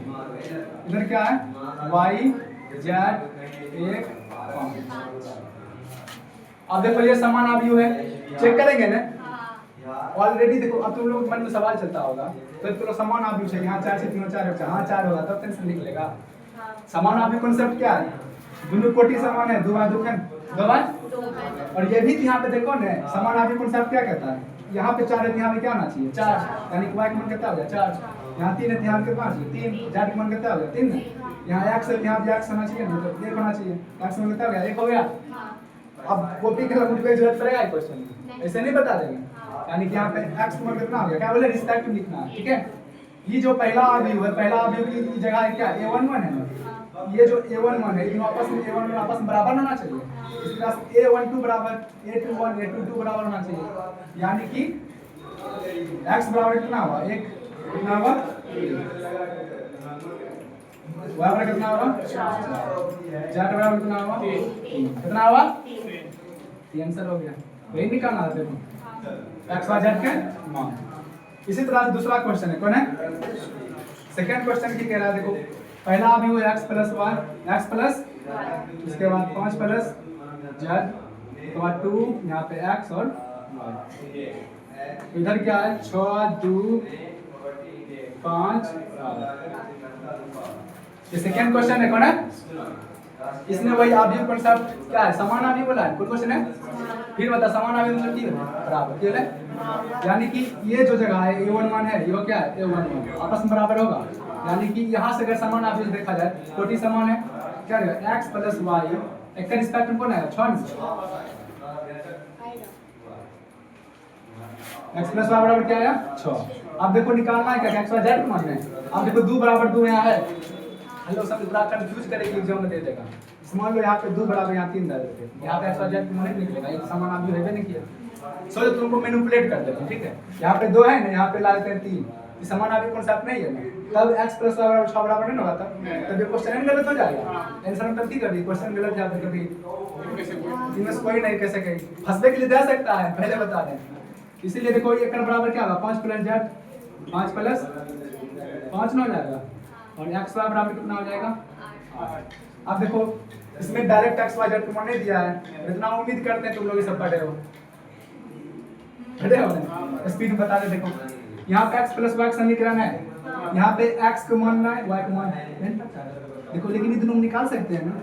इधर क्या है? y z 1 5। अब देखो ये समान आव्यूह है, चेक करेंगे ना। ऑलरेडी देखो अब तुम लोग मन में सवाल चलता होगा तो चलो समान आव्यूह है, यहाँ 4 से 3 4 हाँ 4 होगा तब टेंशन लिख लेगा। समान आव्यूह कॉन्सेप्ट क्या है? दोनों कोटि समान है, 2 बाय 2 और ये भी यहाँ पे देखो ना, समान आव्यूह कॉन्सेप्ट क्या कहता है? यहाँ पे 4 है, यहाँ पे क्या होना चाहिए? 4। यानी y का मान कितना हो गया? 4। यहाँ 3 है, यहाँ कितना चाहिए? 3। z का मान कितना हो गया? 3। यहाँ x है, यहाँ भी x होना चाहिए, मतलब 1 होना चाहिए। x मान कितना हो गया? 1 हो गया। अब कॉपी के लिए मुझे जरूरत पड़ेगा क्वेश्चन, ऐसे नहीं बता देंगे। यानी कि यहाँ पे x मान कितना हो गया? क्या बोले? रिस्पेक्ट लिखना है, ठीक है? ये जो पहला आव्यूह है, पहला आव्यूह की जगह है क्या? a11 है ना। ये जो a11 है, इन आपस में a11 आपस में बराबर होना चाहिए। इस तरह से a12 बराबर a21 a22 बराबर होना चाहिए। यानी कि x बराबर कितना हुआ? 1। कितना हुआ? y बराबर कितना हुआ? 4। z बराबर कितना हुआ? 3। कितना हुआ? 3 आंसर हो गया। वही निकालना है देखो x y z के मान। इसी तरह से दूसरा क्वेश्चन है, कौन है? सेकंड क्वेश्चन की कह रहा है, देखो पहला आव्यूह x plus y, x plus, उसके बाद 5 प्लस z, उसके बाद 2, यहाँ पे x और y। इधर क्या है? 6 2 5। ये सेकंड क्वेश्चन है, कौन है? इसमें वही आव्यूह कॉन्सेप्ट क्या है, समान आव्यूह बोला है, कोई क्वेश्चन है? फिर बता समान आव्यूह मतलब की बराबर क्यों है, यानी कि ये जो जगह है a11 है, ये क्या है a11 आपस में बराबर होगा, यानी कि यहाँ से अगर समान आव्यूह देखा जाए कोटि समान है, क्या रहेगा x प्लस वाई, एक का रिस्पेक्ट में कौन है 6, x प्लस वाई बराबर क्या आया 6। अब देखो निकालना है क्या, x वाई जेड मान है, अब देखो 2 बराबर 2 यहाँ है, हेलो सब पूरा कंफ्यूज करेगी एग्जाम में दे देगा, मान लो यहाँ पे 2 बराबर यहाँ 3 दे देते, यहाँ पे x वाई जेड नहीं निकलेगा, ये समान आव्यूह है नहीं किया, सोचो तुमको मैनिपुलेट कर देते हैं, ठीक है, यहाँ पे 2 है ना, यहाँ पे ला देते हैं 3, ये समान आव्यूह कॉन्सेप्ट नहीं है ना, तब x प्लस वाई बराबर 6 बराबर नहीं होगा, तब ये क्वेश्चन गलत हो जाएगा, आंसर हम गलती कर दी, क्वेश्चन गलत जाता कभी इनमें से कोई नहीं कह सके, फंसने के लिए दे सकता है पहले बता दें, इसीलिए देखो ये कर बराबर क्या होगा 5 प्लस जेड, 5 प्लस 5 ना हो जाएगा, और x वाई बराबर कितना हो जाएगा 8। अब देखो इसमें डायरेक्ट x वाई जेड को नहीं दिया है, इतना उम्मीद करते हैं तुम लोग ये सब पढ़े हो ना, स्पीड बता दे, देखो यहाँ पे x प्लस वाई समीकरण है, यहाँ पे x को मानना है y को मानना है, देखो लेकिन ये दोनों निकाल सकते हैं ना,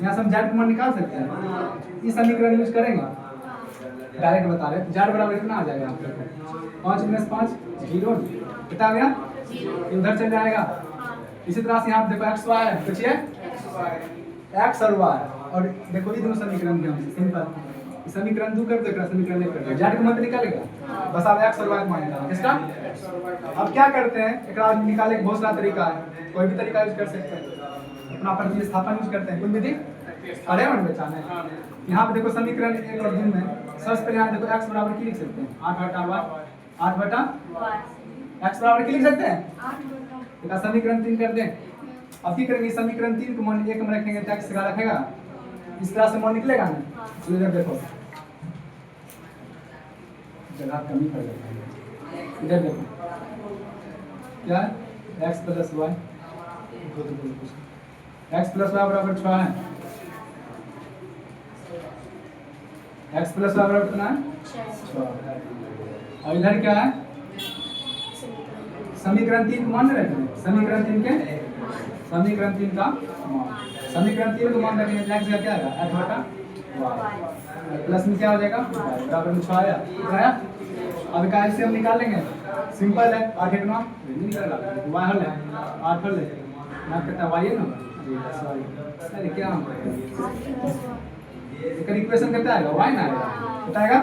यहाँ से हम z को मान निकाल सकते हैं, इस समीकरण यूज करेंगे, डायरेक्ट बता रहे z बराबर कितना आ जाएगा, 5 - 5 0 कितना आ गया, उधर चल जाएगा, इसी तरह से यहाँ देखो x y है, पूछिए x और y, और देखो ये दोनों समीकरण भी हम सिंपल समीकरण 2 कर दो, समीकरण 1 कर दो, z का मतलब निकालेगा, बस आप x और y को मान निकालना, किसका, अब क्या करते हैं एकरा निकालने का बहुत सारा तरीका है, कोई भी तरीका यूज कर सकते हैं, अपना प्रतिस्थापन यूज करते हैं, कोई विधि अरे मन बचाना है, यहाँ पे देखो समीकरण 1 और 2 में सबसे पहले यहाँ देखो x बराबर की लिख सकते हैं 8 बटा y, 8 बटा x बराबर की लिख सकते हैं, तो समीकरण 3 कर दें, अब क्या करेंगे समीकरण 3 को मान 1 में रखेंगे तो x का रखेगा, इस तरह से मान निकलेगा ना, तो इधर देखो जगह कमी पड़ जाएगी, इधर देखो क्या है x plus y, x plus y बराबर 6 है, x प्लस वाई बराबर कितना है 6, और इधर क्या है समीकरण 3 को मान रखेंगे, समीकरण 3 का मान, समीकरण 3 को मान रखेंगे x का क्या आएगा 8 बटा y, प्लस में क्या हो जाएगा बराबर में 6 आया, अब का से हम निकाल लेंगे, सिंपल है, 8 1 9 निकल रहा y हल है 8 हल है ना, कितना y है ना, सॉरी अरे क्या हम इसका इक्वेशन कितना आएगा y ना आएगा, कितना आएगा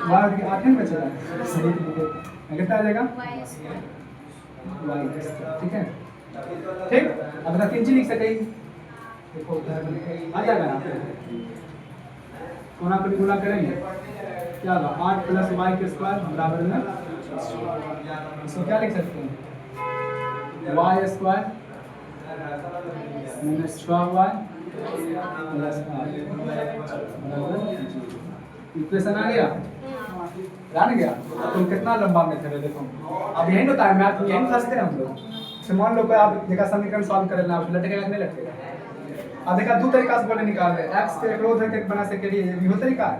y 8 में बचेगा, सही कितना आ जाएगा y, ठीक है, ठीक, अब तक 3 चीज लिख सके, देखो आ जाएगा ना, कोना पर गुणा करेंगे क्या होगा 8 प्लस वाई के स्क्वायर बराबर में, इसको क्या लिख सकते हैं Y square minus 6y plus 8 equation आ गया, जान गया, तो कितना लंबा मेथड है, देखो अब यही होता है मैथ में, यही फंसते हैं हम लोग, मान लो कोई आप देखा समीकरण सॉल्व करें ना, लटकेगा नहीं लटकेगा, अब देखा 2 तरीका से बोले निकाल रहे, x के क्लोज है बना सके लिए ये भी तरीका है,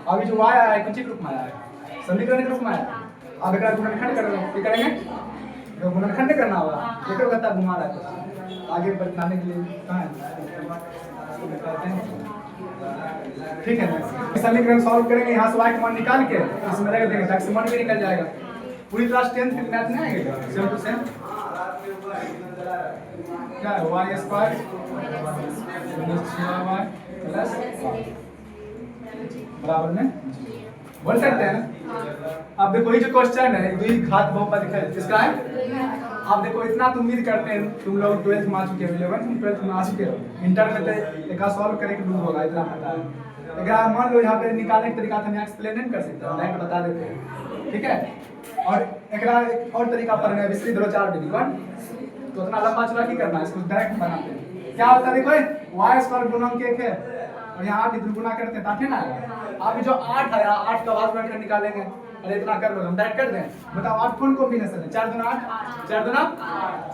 अभी जो y आया है कुछ रूप में आया है, समीकरण के रूप में आया, अब एकरा गुणनखंड कर लो, क्या करेंगे तो गुणनखंड करना होगा, देखो गत्ता घुमा रहा है आगे बढ़ाने के लिए, कहां है ठीक है ना, समीकरण सॉल्व करेंगे, यहाँ से y का मान निकाल के इसमें रख देंगे ताकि मान भी निकल जाएगा, पूरी क्लास 10th की मैथ नहीं आएगा सेम टू सेम, क्या है y square minus 6y plus बराबर में बोल सकते हैं ना। अब देखो ये जो क्वेश्चन है द्वि घात बहुपद है किसका है, अब देखो इतना तो उम्मीद करते हैं तुम लोग 12th में आ चुके हो, 11th में 12th में आ चुके हो, इंटर में तो एक सॉल्व करने के दूर होगा इतना पता है, अगर मान लो यहाँ पे निकालने का तरीका हम एक्सप्लेन नहीं कर सकते, लाइन बता देते हैं, ठीक है, और एक और तरीका पर है विस्तृत दो 4 डिग्री वन, तो उतना लंबा चौड़ा की करना है, इसको डायरेक्ट बनाते हैं, क्या होता है देखो y स्क्वायर गुणन के 1 है और यहाँ 8 इधर गुना करते हैं ताकि ना आप जो 8 है 8 का भाग में निकालेंगे, अरे इतना कर लो हम डायरेक्ट कर दें, बताओ 8 कौन कॉम्बिनेशन है 4 दूना 8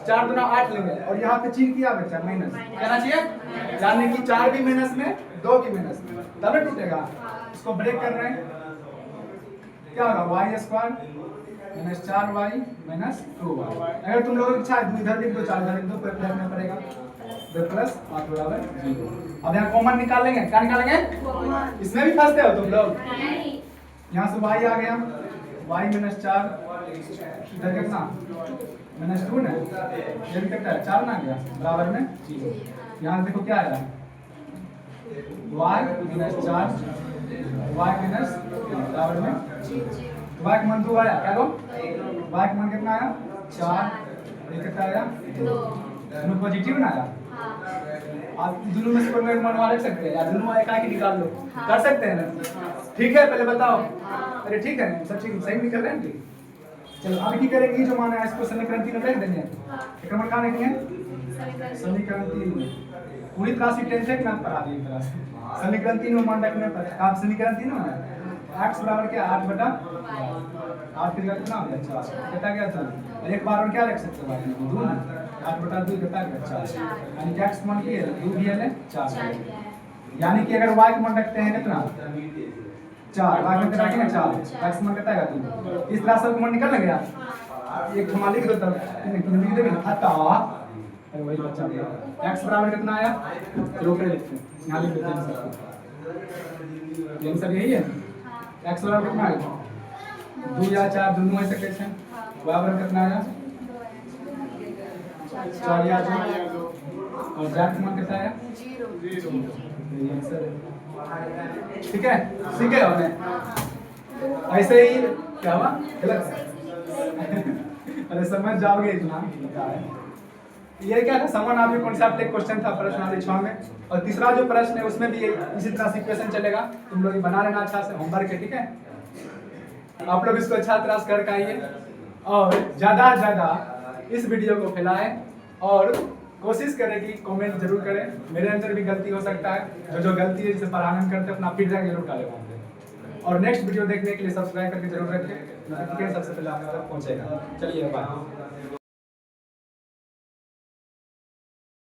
4 दूना 8 लेंगे और यहाँ पे चिन्ह किया बच्चा माइनस कहना चाहिए, यानी कि 4 भी माइनस में 2 भी माइनस में तब टूटेगा, इसको ब्रेक कर रहे हैं क्या होगा y square minus 4y minus 2y, अगर तुम लोगों की इच्छा है इधर लिख दो 4 इधर लिख दो, कोई फर्क नहीं पड़ेगा, 2 प्लस 8 बराबर 0। अब यहाँ कॉमन निकालेंगे, क्या निकालेंगे? इसमें भी फंसते हो तुम लोग? यहाँ से y आ गया, y - 4, इधर कितना -2 ना, ये भी कितना है 4 ना आ गया, बराबर में 0। यहाँ देखो क्या आया, y - 4 y माइनस बराबर में y का मान 2 आया, क्या दो y का मान कितना आया 4, ये कितना आया 2, दोनों पॉजिटिव ना आया। आप दोनों में से कोई एक मनवा ले सकते हैं या दोनों एक आके निकाल लो, कर सकते हैं ना? ठीक है, पहले बताओ। अरे ठीक है, सब ठीक सही निकल रहे हैं ठीक। चलो अब क्या करेंगे, जो मान है इसको समीकरण 3 में रख देंगे। समीकरण कहाँ रखेंगे? समीकरण 3 में पूरी तरह से टेंशन मत पढ़ा दी तरह से। समीकरण 3 में मान रखने पर आप समीकरण 3 में x बराबर क्या 8 बटा 8 की जगह कितना हो गया 4, कितना गया था एक बार और क्या रख सकते हो 2 ना, 8 बटा 2 कितना गया 4, यानी कि x मान की 2 भी है 4, यानी कि अगर y का मान रखते हैं कितना 4, y मान रखेंगे 4, x मान कितना है 2, इस तरह से मान निकल गया। एक थमा लिख दो तब लिख देंगे अतः अरे वही बच्चा गया x बराबर कितना आया, रोक ले लिखते हैं यहाँ लिख देते हैं सर, आंसर यही है। x बराबर कितना आया 2 या 4 दोनों हो सकते हैं, y बराबर कितना आया 4 या 2 और z का मान कितना आया 0। ठीक है, ठीक है हमने ऐसे ही क्या हुआ गलत अरे समझ जाओगे इतना है। ये क्या था समान आपके कॉन्सेप्ट एक क्वेश्चन था प्रश्नावली 6 में, और तीसरा जो प्रश्न है उसमें भी इसी तरह से क्वेश्चन चलेगा, तुम लोग बना लेना अच्छा से होमवर्क है। ठीक है, आप लोग इसको अच्छा तरह से करके आइए और ज़्यादा से ज़्यादा इस वीडियो को फैलाएं और कोशिश करें कि कमेंट जरूर करें। मेरे अंदर भी गलती हो सकता है, जो गलती है जिसे पढ़ाने करते अपना फीडबैक जरूर डालें वहाँ पे, और नेक्स्ट वीडियो देखने के लिए सब्सक्राइब करके जरूर रखें, नोटिफिकेशन सबसे पहले आप तक पहुँचेगा। चलिए बाय।